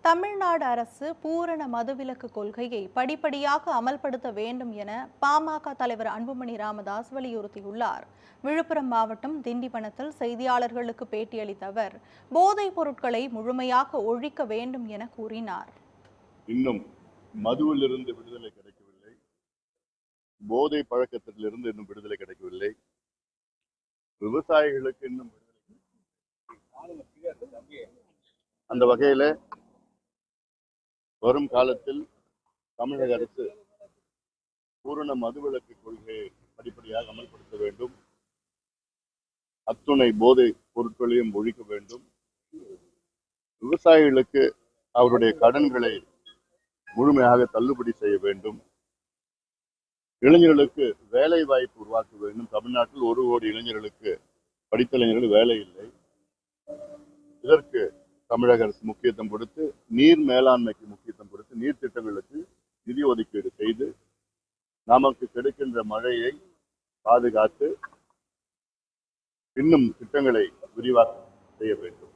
தமிழ்நாடு அரசு பூரண மதுவிலக்கு கொள்கையை படிப்படியாக அமல்படுத்த வேண்டும் என பாமக தலைவர் அன்புமணி ராமதாஸ் வலியுறுத்தியுள்ளார். விழுப்புரம் மாவட்டம் திண்டிவனத்தில் செய்தியாளர்களுக்கு பேட்டியளித்த அவர் போதைப் பொருட்களை முழுமையாக ஒழிக்க வேண்டும் என கூறினார். இன்னும் மதுவிலிருந்து விடுதலை கிடைக்கவில்லை, போதை பழக்கத்திலிருந்து இன்னும் விடுதலை கிடைக்கவில்லை, விவசாயிகளுக்கு இன்னும் அந்த வகையில வரும் காலத்தில் தமிழக அரசு பூரண மதுவிலக்கு கொள்கையை படிப்படியாக அமல்படுத்த வேண்டும். அத்துணை போதை பொருட்களையும் ஒழிக்க வேண்டும். விவசாயிகளுக்கு அவருடைய கடன்களை முழுமையாக தள்ளுபடி செய்ய வேண்டும். இளைஞர்களுக்கு வேலை வாய்ப்பு உருவாக்க வேண்டும். தமிழ்நாட்டில் 1 கோடி இளைஞர்களுக்கு படித்த இளைஞர்கள் வேலை இல்லை. இதற்கு தமிழக அரசு முக்கியத்துவம் கொடுத்து நீர் மேலாண்மைக்கு முக்கியத்துவம் கொடுத்து நீர் திட்டங்களுக்கு நிதி ஒதுக்கீடு செய்து நமக்கு கிடைக்கின்ற மழையை பாதுகாத்து இன்னும் திட்டங்களை விரிவாக்கம் செய்ய வேண்டும்.